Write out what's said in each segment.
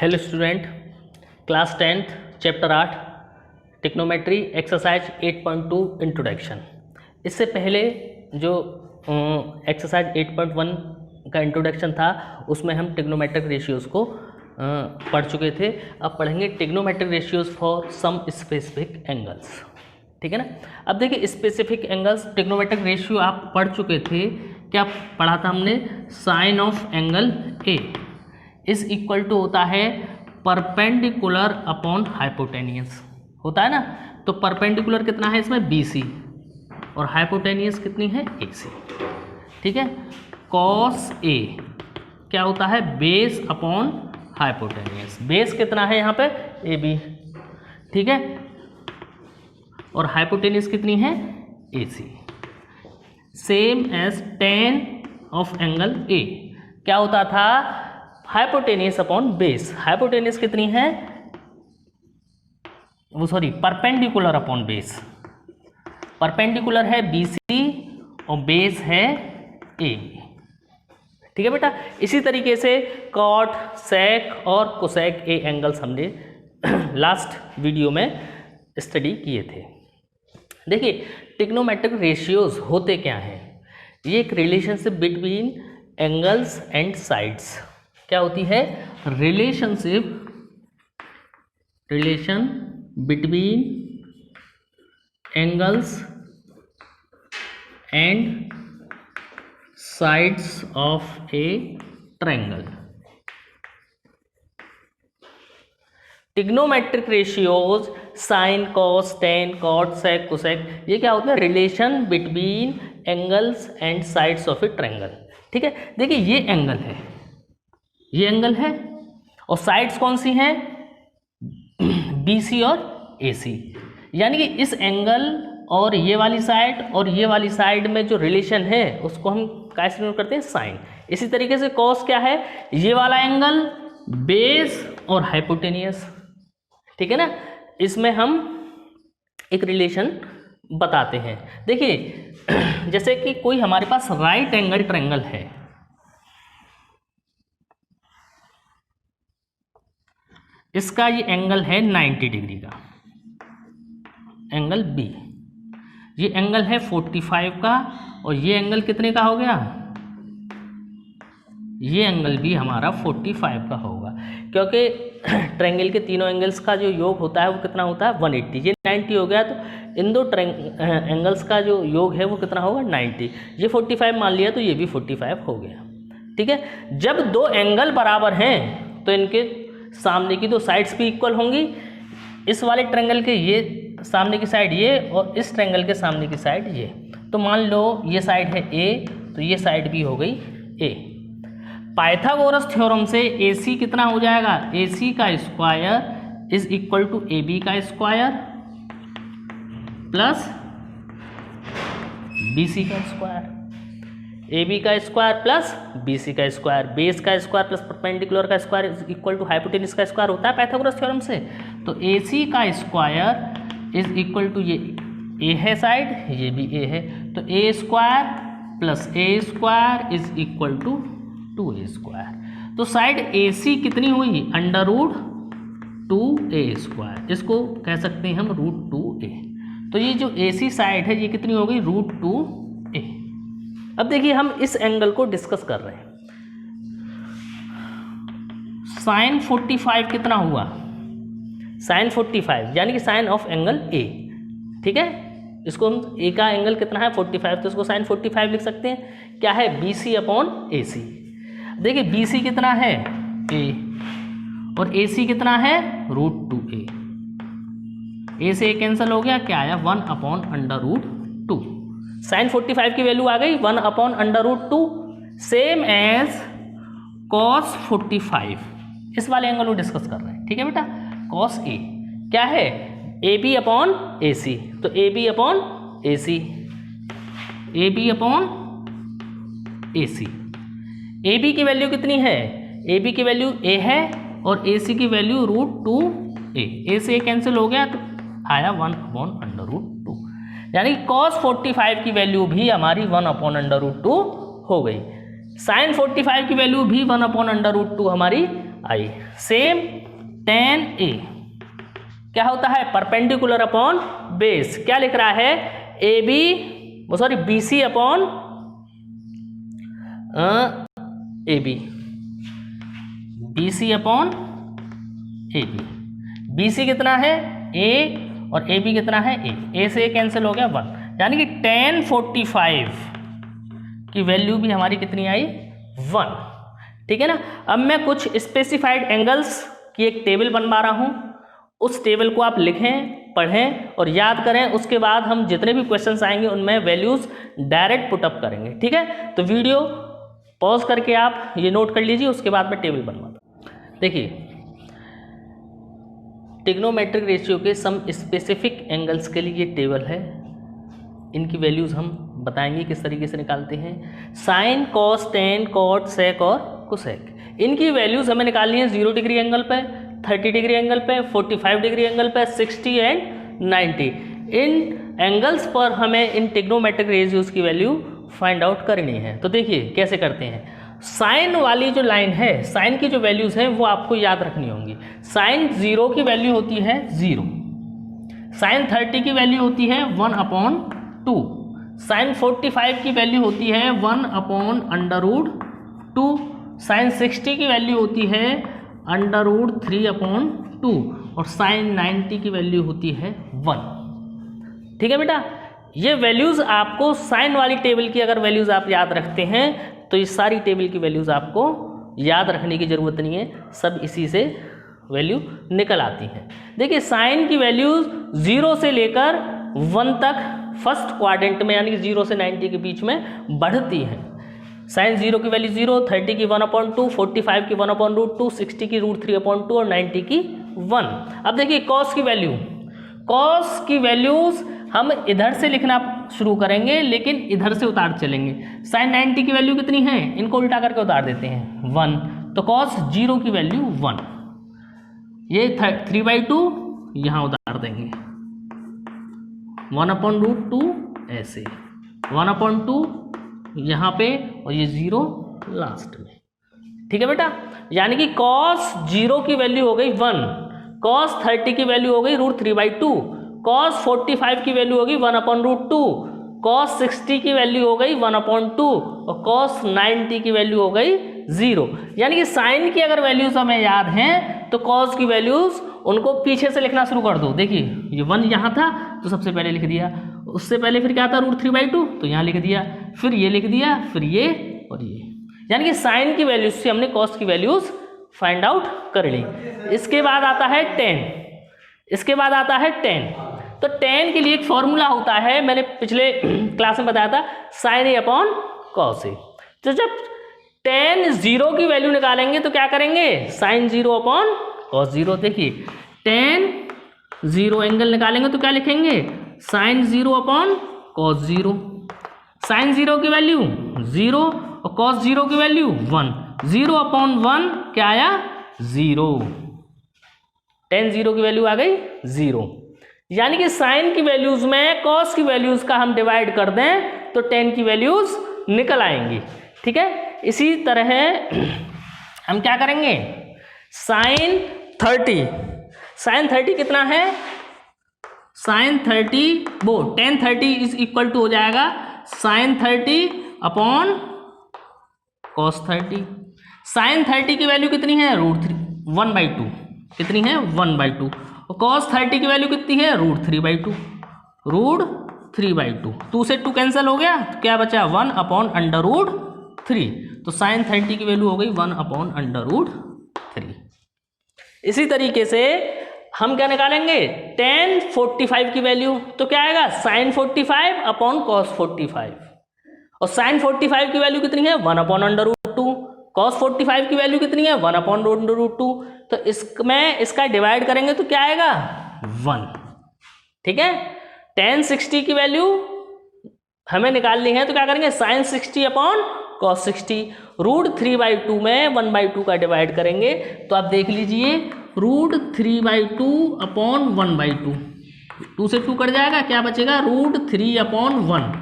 Hello student, class 10th chapter 8 टिक्नोमेट्री exercise 8.2 introduction. इससे पहले जो एक्सरसाइज 8.1 का इंट्रोडक्शन था उसमें हम टिग्नोमेट्रिक रेशियोज़ को पढ़ चुके थे। अब पढ़ेंगे trigonometric ratios for some specific angles. ठीक है ना। अब देखिए स्पेसिफिक एंगल्स टिग्नोमेट्रिक रेशियो आप पढ़ चुके थे। क्या पढ़ा था हमने? Sine of angle A is equal to होता है परपेंडिकुलर अपॉन हाइपोटेनियस, होता है ना। तो परपेंडिकुलर कितना है इसमें? BC और हाइपोटेनियस कितनी है? AC। ठीक है। कॉस A क्या होता है? Base upon hypotenuse. बेस कितना है यहाँ पे? AB। ठीक है। और हाइपोटेनियस कितनी है? AC। Same as tan of angle A क्या होता था? Hypotenuse upon base. हाइपोटेनियस कितनी है? वो sorry perpendicular upon base. Perpendicular है BC और बेस है AB। ठीक है बेटा। इसी तरीके से कॉट, सेक और कोसेक ए एंगल्स हमने लास्ट वीडियो में स्टडी किए थे। देखिए टिग्नोमेट्रिक रेशियोज होते क्या हैं? ये एक relationship between angles and sides. क्या होती है? Relation between angles and sides of a triangle. Trigonometric ratios sine, cos, tan, cot, sec, cosec, ये क्या होता है? Relation between angles and sides of a triangle. ठीक है। देखिए ये एंगल है, ये एंगल है और साइड्स कौन सी हैं? BC और AC। यानी कि इस एंगल और ये वाली साइड में जो रिलेशन है उसको हम कैसे नोट करते हैं? साइन। इसी तरीके से कॉस क्या है? ये वाला एंगल, बेस और हाइपोटेनियस। ठीक है ना। इसमें हम एक रिलेशन बताते हैं। देखिए जैसे कि कोई हमारे पास राइट एंगल ट्रायंगल है, इसका ये एंगल है 90 डिग्री का, एंगल B। ये एंगल है 45 का और ये एंगल कितने का हो गया? ये एंगल भी हमारा 45 का होगा, क्योंकि ट्रायंगल के तीनों एंगल्स का जो योग होता है वो कितना होता है? 180। ये 90 हो गया, तो इन दो एंगल्स का जो योग है वो कितना होगा? 90। ये 45 मान लिया तो ये भी 45 हो गया। ठीक है। जब दो एंगल बराबर हैं तो इनके सामने की दो साइड्स भी इक्वल होंगी। इस वाले ट्रायंगल के ये सामने की साइड ये और इस ट्रायंगल के सामने की साइड ये। तो मान लो ये साइड है A, तो ये साइड भी हो गई A। पाइथागोरस थ्योरम से AC कितना हो जाएगा? AC का square is equal to AB का स्क्वायर प्लस BC का स्क्वायर। AB का स्क्वायर प्लस BC का स्क्वायर, बेस का स्क्वायर प्लस परपेंडिकुलर का square is equal to hypotenuse का स्क्वायर होता है पाइथागोरस थ्योरम से। तो AC का स्क्वायर इज इक्वल टू, ये A है साइड, ये भी A है, तो A square plus A square is equal to 2A square. तो साइड AC कितनी हुई? √2A square. इसको कह सकते हैं हम √2A। तो ये जो AC साइड है ये कितनी हो गई? √2A। अब देखिए हम इस एंगल को डिस्कस कर रहे हैं। साइन 45 कितना हुआ? साइन 45 यानी कि साइन ऑफ एंगल A। ठीक है। इसको हम A का एंगल कितना है? 45, तो इसको साइन 45 लिख सकते हैं। क्या है? BC upon AC। देखिए BC कितना है? A और AC कितना है? √2A। A से A कैंसिल हो गया, क्या आया? 1 अपॉन √2। साइन 45 की वैल्यू आ गई 1 अपॉन √2, सेम एज कॉस 45। इस वाले एंगल को डिस्कस कर रहे हैं। ठीक है बेटा। कॉस A क्या है? AB upon AC। तो AB upon AC, AB upon AC। AB की वैल्यू कितनी है? AB की वैल्यू A है और AC की वैल्यू √2A। A से A कैंसिल हो गया तो आया 1 अपॉन √2। यानी cos 45 की वैल्यू भी हमारी 1 अपॉन √2 हो गई। साइन 45 की वैल्यू भी 1 अपॉन √2 हमारी आई। सेम tan A क्या होता है, परपेंडिकुलर अपॉन बेस। क्या लिख रहा है, BC upon AB, BC upon AB। BC कितना है A और AB कितना है A से A कैंसिल हो गया 1, यानी कि tan 45 की वैल्यू भी हमारी कितनी आई 1। ठीक है ना। अब मैं कुछ स्पेसिफाइड एंगल्स की एक टेबल बनवा रहा हूं, उस टेबल को आप लिखें, पढ़ें और याद करें। उसके बाद हम जितने भी क्वेश्चंस आएंगे उनमें वैल्यूज डायरेक्ट पुटअप करेंगे। ठीक है, तो वीडियो पॉज करके आप ये नोट कर लीजिए, उसके बाद मैं टेबल बनवाता हूं। देखिए, ट्रिग्नोमेट्रिक रेशियो के सम स्पेसिफिक एंगल्स के लिए ये टेबल है, इनकी वैल्यूज हम बताएंगे किस तरीके से निकालते हैं। साइन, कॉस, टेन, कॉट, सेक और कोसेक, इनकी वैल्यूज हमें निकालनी है 0 डिग्री एंगल पे, 30 डिग्री एंगल पे, 45 डिग्री एंगल पे, 60 एंड 90। इन एंगल्स पर हमें इन ट्रिग्नोमेट्रिक रेशियोज की वैल्यू फाइंड आउट करनी है। तो देखिए कैसे करते हैं। साइन वाली जो लाइन है, साइन की जो वैल्यूज हैं वो आपको याद रखनी होंगी। साइन 0 की वैल्यू होती है 0, साइन 30 की वैल्यू होती है 1/2, साइन 45 की वैल्यू होती है 1/√2, साइन 60 की वैल्यू होती है √3/2 और साइन 90 की वैल्यू होती है 1। ठीक है बेटा, ये वैल्यूज आपको साइन वाली टेबल की अगर वैल्यूज आप याद रखते हैं तो ये सारी टेबल की वैल्यूज आपको याद रखने की जरूरत नहीं है, सब इसी से वैल्यू निकल आती हैं। देखिए, साइन की वैल्यूज 0 से लेकर 1 तक फर्स्ट क्वाड्रेंट में यानी कि 0 से 90 के बीच में बढ़ती हैं। साइन 0 की वैल्यू 0, 30 की 1/2, 45 की 1/√2, 60 की √3/2 और 90 की 1। अब देखिए कॉस की वैल्यू, कॉस की वैल्यूज हम इधर से लिखना शुरू करेंगे लेकिन इधर से उतार चलेंगे। साइन 90 की वैल्यू कितनी है, इनको उल्टा करके उतार देते हैं 1, तो कॉस 0 की वैल्यू 1। ये 3/2 यहाँ उतार देंगे, 1/√2 ऐसे, 1/2 यहाँ पे और ये 0 लास्ट में। ठीक है बेटा, यानी कि कॉस 0 की वैल्यू हो गई 1, कॉस 30 की वैल्यू हो गई √3/2, कॉस 45 की वैल्यू होगी 1/√2, कॉस 60 की वैल्यू हो गई 1/2 और कॉस 90 की वैल्यू हो गई 0। यानी कि साइन की अगर वैल्यूज हमें याद हैं तो कॉस की वैल्यूज उनको पीछे से लिखना शुरू कर दो। देखिए ये 1 यहाँ था तो सबसे पहले लिख दिया, उससे पहले फिर क्या था √3/2 तो यहाँ लिख दिया, फिर ये लिख दिया, फिर ये और ये। यानी कि साइन की वैल्यूज से हमने कॉस की वैल्यूज फाइंड आउट कर ली। इसके बाद आता है टेन, इसके बाद आता है टेन। तो टेन के लिए एक फॉर्मूला होता है, मैंने पिछले क्लास में बताया था, sign A upon cos A. तो जब टेन 0 की वैल्यू निकालेंगे तो क्या करेंगे, साइन 0 अपॉन कॉस 0। देखिए टेन 0 एंगल निकालेंगे तो क्या लिखेंगे, साइन 0 अपॉन कॉस 0। साइन 0 की वैल्यू 0 और कॉस 0 की वैल्यू 1, 0/1 क्या आया 0, टेन 0 की वैल्यू आ गई 0। यानी कि साइन की वैल्यूज में कॉस की वैल्यूज का हम डिवाइड कर दें तो टेन की वैल्यूज निकल आएंगी। ठीक है, इसी तरह हम क्या करेंगे, साइन 30, साइन 30 कितना है, साइन 30 वो टेन 30 इज इक्वल टू हो जाएगा साइन 30 अपॉन कॉस 30। साइन 30 की वैल्यू कितनी है √1/2, कितनी है 1/2 और कॉस 30 की वैल्यू कितनी है √3/2, √3/2। 2 से 2 कैंसिल हो गया तो क्या बचा 1/√3। तो साइन 30 की वैल्यू हो गई 1/√3। इसी तरीके से हम क्या निकालेंगे, टेन 45 की वैल्यू तो क्या आएगा साइन 45 अपॉन कॉस 45 और साइन 45 की वैल्यू कितनी है 1/√2, कॉस 45 की वैल्यू कितनी है 1/√2। तो इसमें इसका डिवाइड करेंगे तो क्या आएगा 1। ठीक है, टेन 60 की वैल्यू हमें निकालनी है तो क्या करेंगे, साइन 60 अपॉन कॉस 60, √3/2 में 1/2 का डिवाइड करेंगे तो आप देख लीजिए √3/2 अपॉन 1/2, 2 से 2 कट जाएगा, क्या बचेगा √3/1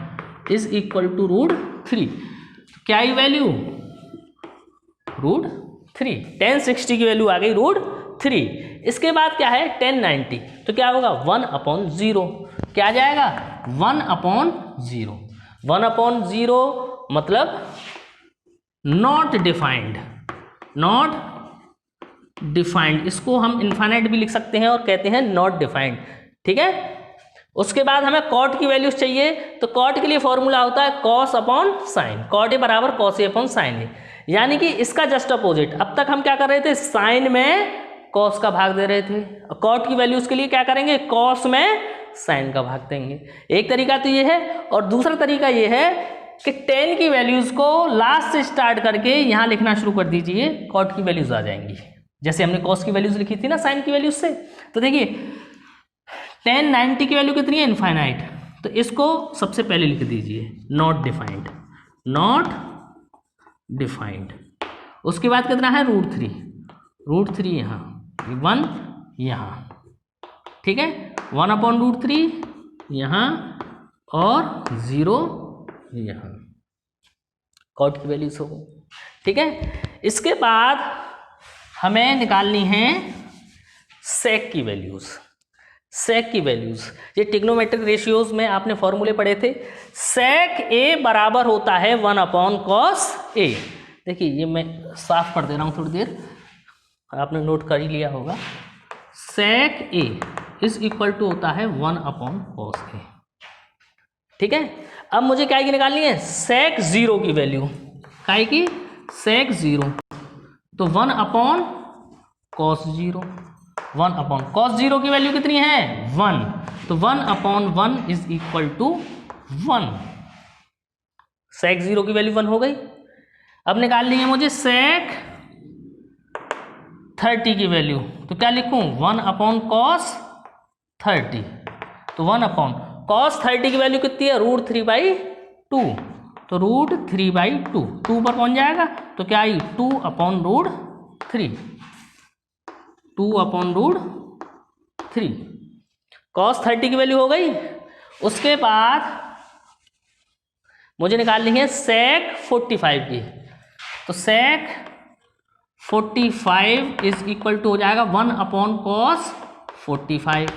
इज इक्वल टू √3। क्या ही वैल्यू 3, tan 60 की वैल्यू आ गई √3। इसके बाद क्या है tan 90, तो क्या होगा 1/0, क्या आ जाएगा 1/0। 1/0 मतलब नॉट डिफाइंड, नॉट डिफाइंड, इसको हम इनफाइनाइट भी लिख सकते हैं और कहते हैं नॉट डिफाइंड, ठीक है। उसके बाद हमें कॉट की वैल्यूज चाहिए, तो कॉट के लिए फॉर्मूला होता है cos/sin, कॉट ए बराबर cos ए अपॉन साइन ए, यानी कि इसका जस्ट अपोजिट। अब तक हम क्या कर रहे थे, साइन में कॉस का भाग दे रहे थे, और कॉट की वैल्यूज के लिए क्या करेंगे, कॉस में साइन का भाग देंगे। एक तरीका तो ये है, और दूसरा तरीका ये है कि टेन की वैल्यूज को लास्ट से स्टार्ट करके यहाँ लिखना शुरू कर दीजिए, कॉट की वैल्यूज आ जाएंगी, जैसे हमने कॉस की वैल्यूज लिखी थी ना साइन की वैल्यूज से। तो देखिए tan 90 की वैल्यू कितनी है, इनफाइनाइट, तो इसको सबसे पहले लिख दीजिए नॉट डिफाइंड, नॉट डिफाइंड। उसके बाद कितना है √3 यहाँ, 1 यहाँ, ठीक है, 1/√3 यहाँ और 0 यहाँ, कॉट की वैल्यूज हो, ठीक है। इसके बाद हमें निकालनी है सेक की वैल्यूज। सेक की वैल्यूज, ये ट्रिग्नोमेट्रिक रेशियोज में आपने फॉर्मूले पढ़े थे। सेक ए बराबर होता है 1/cos ए। देखिए ये मैं साफ कर दे रहा हूँ थोड़ी देर, आपने नोट कर ही लिया होगा। सेक ए इज इक्वल टू होता है 1/cos ए, ठीक है। अब मुझे क्या की निकालनी है, सेक 0 की वैल्यू, काय की सेक 0, तो 1/cos 0, 1/cos 0 की वैल्यू कितनी है 1, तो 1/1 इज इक्वल टू 1, सेक 0 की वैल्यू 1 हो गई। अब निकालनी है मुझे सेक 30 की वैल्यू, तो क्या लिखूं 1/cos 30, तो 1/cos 30 की वैल्यू कितनी है √3/2, तो √3/2, 2 पर पहुंच जाएगा, तो क्या आई 2/√3, 2/√3, cos 30 की वैल्यू हो गई। उसके बाद मुझे निकालनी है सेक 45 की, तो सेक 45 इज इक्वल टू हो जाएगा 1/cos 45,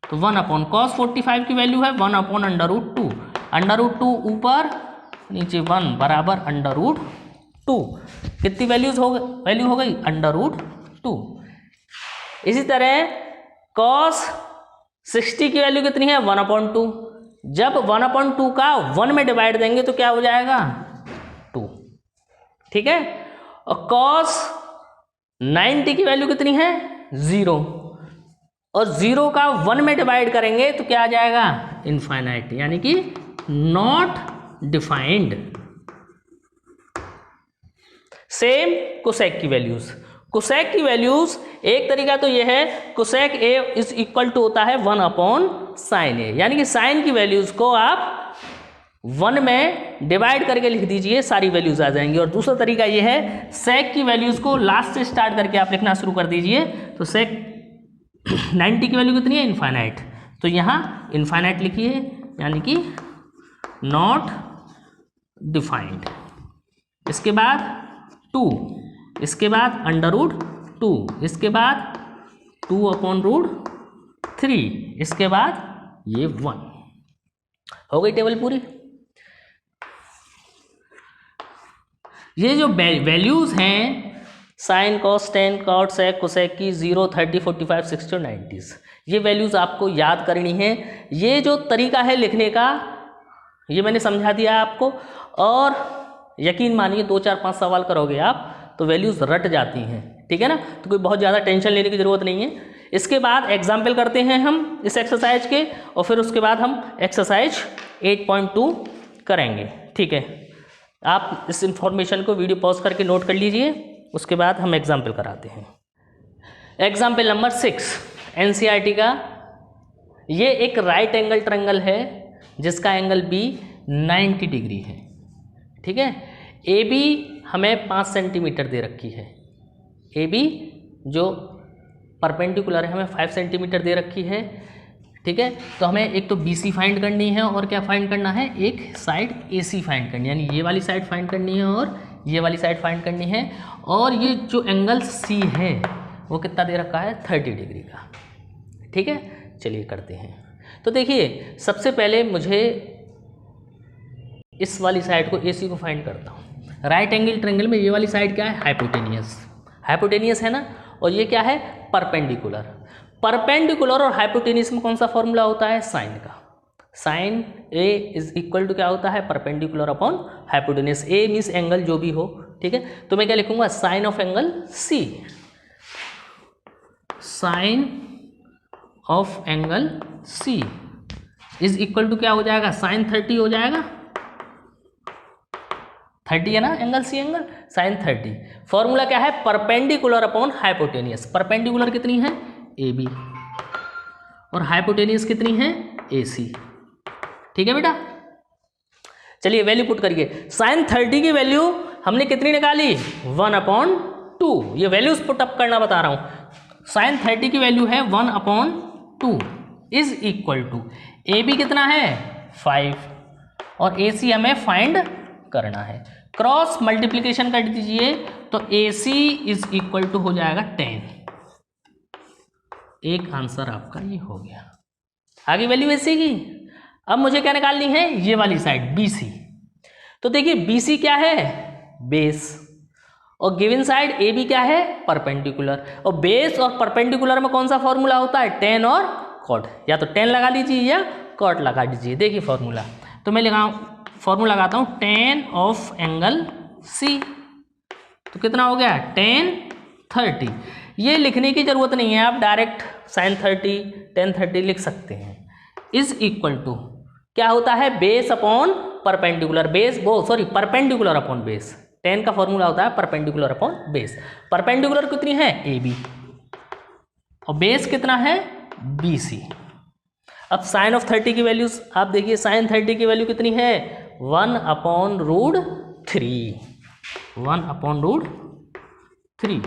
तो 1/cos 45 की वैल्यू है 1/√2, √2 ऊपर नीचे 1 बराबर √2, कितनी वैल्यू हो गई √2। इसी तरह cos 60 की वैल्यू कितनी है 1/2, जब 1/2 का 1 में डिवाइड देंगे तो क्या हो जाएगा 2, ठीक है। और cos 90 की वैल्यू कितनी है 0, और 0 का 1 में डिवाइड करेंगे तो क्या आ जाएगा इनफाइनाइट, यानी कि नॉट डिफाइंड। सेम कोसेक की वैल्यूज, कोसेक की वैल्यूज एक तरीका तो यह है, cosec A is equal to होता है 1/sin ए, यानी कि साइन की वैल्यूज को आप 1 में डिवाइड करके लिख दीजिए, सारी वैल्यूज आ जाएंगी। और दूसरा तरीका यह है सेक की वैल्यूज को लास्ट से स्टार्ट करके आप लिखना शुरू कर दीजिए, तो सेक 90 की वैल्यू कितनी है इनफाइनाइट, तो यहाँ इनफाइनाइट लिखिए, यानी कि नॉट डिफाइंड। इसके बाद 2, इसके बाद √2, इसके बाद 2/√3, इसके बाद ये 1 हो गई टेबल पूरी। ये जो वैल्यूज हैं sine cos tan cot sec cosec की 0, 30, 45, 60 और 90, ये वैल्यूज आपको याद करनी है। ये जो तरीका है लिखने का ये मैंने समझा दिया आपको, और यकीन मानिए 2, 4, 5 सवाल करोगे आप तो वैल्यूज रट जाती हैं, ठीक है ना, तो कोई बहुत ज़्यादा टेंशन लेने की ज़रूरत नहीं है। इसके बाद एग्जाम्पल करते हैं हम इस एक्सरसाइज के, और फिर उसके बाद हम एक्सरसाइज 8.2 करेंगे, ठीक है। आप इस इंफॉर्मेशन को वीडियो पॉज करके नोट कर लीजिए, उसके बाद हम एग्जाम्पल कराते हैं। एग्जाम्पल नंबर 6 NCERT का, ये एक राइट एंगल ट्रायंगल है जिसका एंगल B 90 डिग्री है, ठीक है। AB हमें 5 सेंटीमीटर दे रखी है, AB जो परपेंडिकुलर है हमें 5 सेंटीमीटर दे रखी है, ठीक है। तो हमें एक तो BC फाइंड करनी है, और क्या फाइंड करना है, एक साइड AC फाइंड करनी है, यानी ये वाली साइड फाइंड करनी है और ये वाली साइड फाइंड करनी है, और ये जो एंगल सी है वो कितना दे रखा है 30 डिग्री का। ठीक है, चलिए करते हैं। तो देखिए सबसे पहले मुझे इस वाली साइड को AC को फाइंड करता हूँ। राइट एंगल ट्रायंगल में ये वाली साइड क्या है, हाइपोटेनियस, हाइपोटेनियस है ना, और ये क्या है परपेंडिकुलर। परपेंडिकुलर और हाइपोटेनियस में कौन सा फॉर्मूला होता है, साइन का। Sine A is equal to क्या होता है, perpendicular upon hypotenuse. A means angle जो भी हो, ठीक है। तो मैं क्या लिखूंगा, sine of angle C, sine of angle C is equal to क्या हो जाएगा, साइन 30 हो जाएगा। 30 है ना angle C, angle sine 30। Formula क्या है, परपेंडिकुलर अपॉन हाइपोटेनियस। परपेंडिकुलर कितनी है AB और हाइपोटेनियस कितनी है AC। ठीक है बेटा, चलिए वैल्यू पुट करिए। साइन 30 की वैल्यू हमने कितनी निकाली, 1/2। ये वैल्यूज पुट अप करना बता रहा हूं। साइन 30 की वैल्यू है 1/2 इज इक्वल टू AB कितना है 5 और AC हमें फाइंड करना है। क्रॉस मल्टीप्लीकेशन कर दीजिए तो AC इज इक्वल टू हो जाएगा 10। एक आंसर आपका ये हो गया। आगे वैल्यू AC की। अब मुझे क्या निकालनी है, ये वाली साइड BC। तो देखिए BC क्या है, बेस, और गिवन साइड AB क्या है, परपेंडिकुलर। और बेस और परपेंडिकुलर में कौन सा फॉर्मूला होता है, tan और cot। या तो tan लगा लीजिए या cot लगा दीजिए। देखिए फॉर्मूला, तो मैं फॉर्मूला लगाता हूँ tan ऑफ एंगल C। तो कितना हो गया, tan 30। ये लिखने की जरूरत नहीं है, आप डायरेक्ट sin 30 tan 30 लिख सकते हैं। इज इक्वल टू क्या होता है, बेस अपॉन परपेंडिकुलर, बेस वो sorry perpendicular upon base. tan का फॉर्मूला होता है परपेंडिकुलर अपॉन बेस। परपेंडिकुलर कितनी है AB और बेस कितना है BC। अब साइन ऑफ 30 की वैल्यूज आप देखिए, साइन 30 की वैल्यू कितनी है 1/√3, 1/√3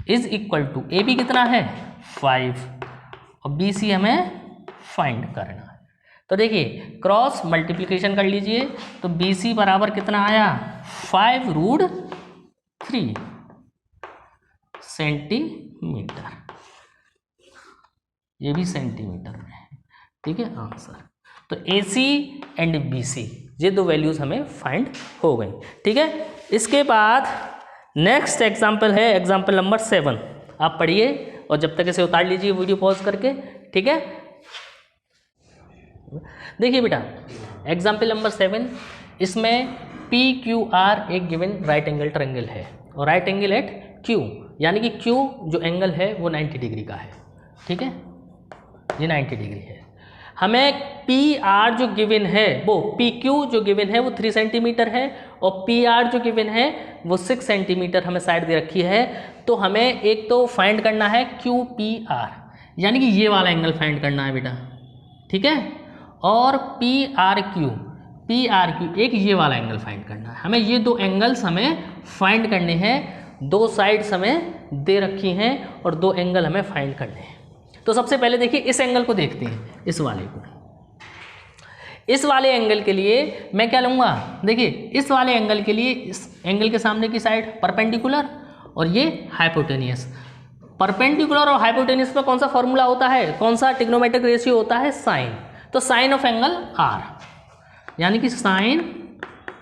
इज इक्वल टू AB कितना है 5 और BC हमें फाइंड करना है। तो देखिए क्रॉस मल्टीप्लिकेशन कर लीजिए तो BC बराबर कितना आया 5√3 सेंटीमीटर। ये भी सेंटीमीटर में है, ठीक है आंसर। तो AC एंड BC ये दो वैल्यूज हमें फाइंड हो गई, ठीक है। इसके बाद नेक्स्ट एग्जाम्पल है एग्जाम्पल नंबर 7। आप पढ़िए और जब तक इसे उतार लीजिए वीडियो पॉज करके, ठीक है। देखिए बेटा एग्जाम्पल नंबर 7, इसमें PQR एक गिवन राइट एंगल ट्रायंगल है और राइट एंगल एट Q, यानी कि Q जो एंगल है वो 90 डिग्री का है, ठीक है, ये 90 डिग्री है। हमें PR जो गिवन है वो PQ जो गिवन है वो 3 सेंटीमीटर है और PR जो गिवन है वो 6 सेंटीमीटर हमें साइड दे रखी है। तो हमें एक तो फाइंड करना है QPR, यानी कि ये वाला एंगल फाइंड करना है बेटा, ठीक है, और PRQ एक ये वाला एंगल फाइंड करना है। हमें ये दो एंगल्स हमें फाइंड करने हैं, दो साइड्स हमें दे रखी हैं और दो एंगल हमें फाइंड करने हैं। तो सबसे पहले देखिए इस एंगल को देखते हैं, इस वाले को। इस वाले एंगल के लिए मैं क्या लूँगा, देखिए इस वाले एंगल के लिए इस एंगल के सामने की साइड परपेंडिकुलर और ये हाइपोटेनियस। परपेंडिकुलर और हाइपोटेनियस में कौन सा फॉर्मूला होता है, कौन सा ट्रिग्नोमेट्रिक रेशियो होता है, साइन। तो साइन ऑफ एंगल R, यानी कि sine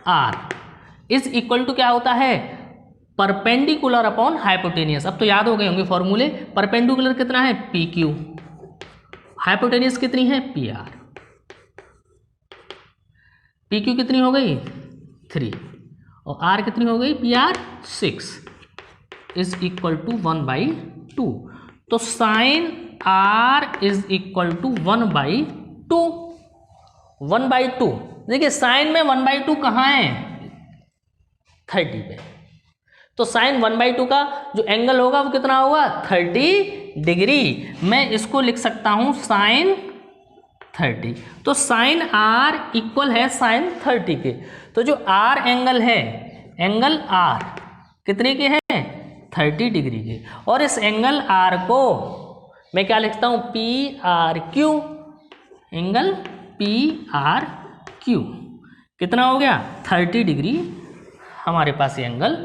R is equal to क्या होता है, परपेंडिकुलर अपॉन हाइपोटेनियस। अब तो याद हो गए होंगे फॉर्मूले। परपेंडिकुलर कितना है PQ, हाइपोटेनियस कितनी है PR। PQ कितनी हो गई 3 और R कितनी हो गई PR 6 इज इक्वल टू 1/2। तो sine R is equal to 1/2। देखिए साइन में 1/2 कहाँ है 30 पे। तो साइन 1/2 का जो एंगल होगा वो कितना होगा 30 डिग्री। मैं इसको लिख सकता हूं साइन 30। तो साइन R इक्वल है साइन 30 के। तो जो R एंगल है, एंगल R कितने के हैं 30 डिग्री के, और इस एंगल R को मैं क्या लिखता हूं PRQ, एंगल PRQ कितना हो गया 30 डिग्री हमारे पास ये एंगल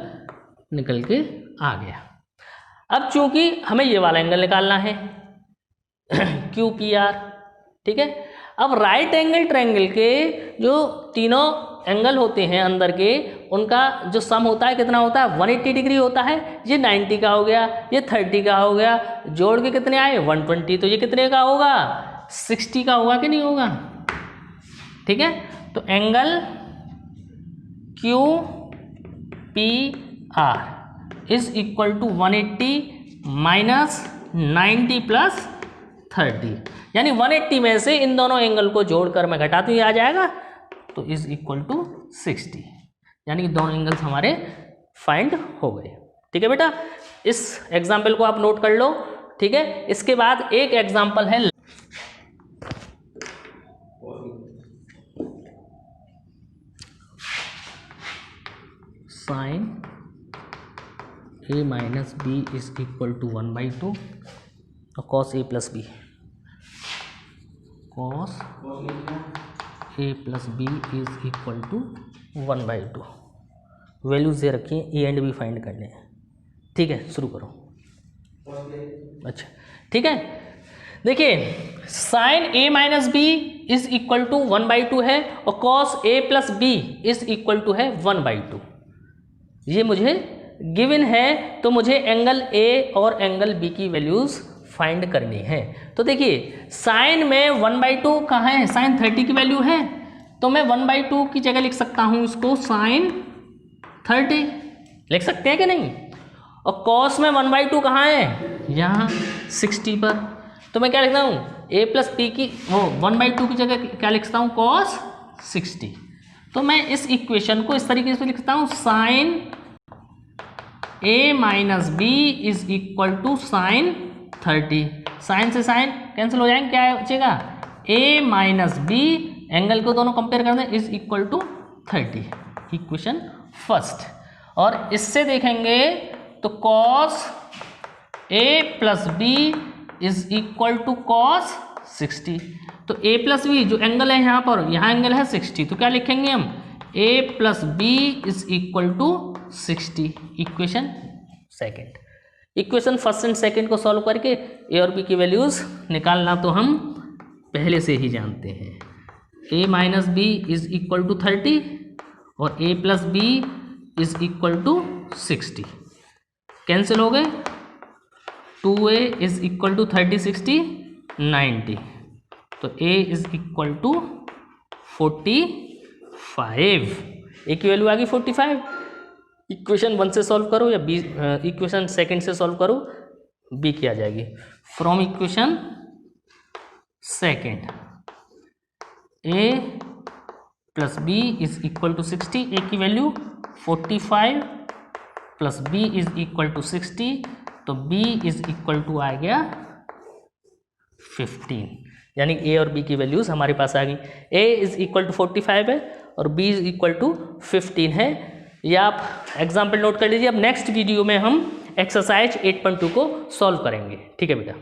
निकल के आ गया। अब चूंकि हमें ये वाला एंगल निकालना है QPR, ठीक है। अब राइट एंगल ट्रायंगल के जो तीनों एंगल होते हैं अंदर के, उनका जो सम होता है कितना होता है, 180 डिग्री होता है। ये 90 का हो गया, ये 30 का हो गया, जोड़ के कितने आए 120, तो ये कितने का होगा 60 का होगा कि नहीं होगा, ठीक है। तो angle QPR is equal to 180 minus 90 plus 30, यानी 180 में से इन दोनों एंगल को जोड़कर मैं घटाती हूँ, आ जाएगा तो इज इक्वल टू 60, यानी कि दोनों एंगल्स हमारे फाइंड हो गए, ठीक है बेटा। इस एग्जाम्पल को आप नोट कर लो, ठीक है। इसके बाद एक एग्जाम्पल है sine a minus B is equal to 1/2 और cos a plus B, cos a plus B is equal to 1/2। Values दे रखी हैं, ए एंड बी फाइंड करने हैं, ठीक है। शुरू करो। अच्छा ठीक है, देखिए sine a minus B is equal to 1/2 है और cos a plus B is equal to है 1/2। ये मुझे गिवन है, तो मुझे एंगल A और एंगल B की वैल्यूज फाइंड करनी है। तो देखिए साइन में 1/2 कहाँ है, साइन 30 की वैल्यू है, तो मैं 1/2 की जगह लिख सकता हूँ इसको साइन 30, लिख सकते हैं कि नहीं। और कॉस में 1/2 कहाँ है, यहाँ 60 पर, तो मैं क्या लिखता हूँ a प्लस बी की वो 1/2 की जगह क्या लिखता हूँ कॉस 60। तो मैं इस इक्वेशन को इस तरीके से लिखता हूँ, sine a minus B is equal to sine 30, sine से साइन कैंसिल हो जाएंगे, क्या बचेगा a माइनस बी, एंगल को दोनों कंपेयर कर दें, is equal to 30, equation first. और इससे देखेंगे तो cos a plus B is equal to cos 60, तो a प्लस बी जो एंगल है यहाँ पर, यहाँ एंगल है 60, तो क्या लिखेंगे हम a plus B is equal to 60, equation second. Equation first and second को सॉल्व करके a और b की वैल्यूज निकालना तो हम पहले से ही जानते हैं। a minus B is equal to 30 और a plus B is equal to 60, cancel हो गए, 2a इज इक्वल टू 30 60 90, तो a is equal to 45, a की वैल्यू आ गई 45। इक्वेशन 1 से सॉल्व करो या बी इक्वेशन सेकंड से सॉल्व करो, बी की आ जाएगी। From equation second a plus B is equal to 60, a की value 45 plus b is equal to 60, तो b इज इक्वल टू आ गया 15, यानी a और b की वैल्यूज हमारे पास आ गई। a इज इक्वल टू 45 है और b इज इक्वल टू 15 है। या आप एग्जाम्पल नोट कर लीजिए। अब नेक्स्ट वीडियो में हम एक्सरसाइज 8.2 को सॉल्व करेंगे, ठीक है बेटा।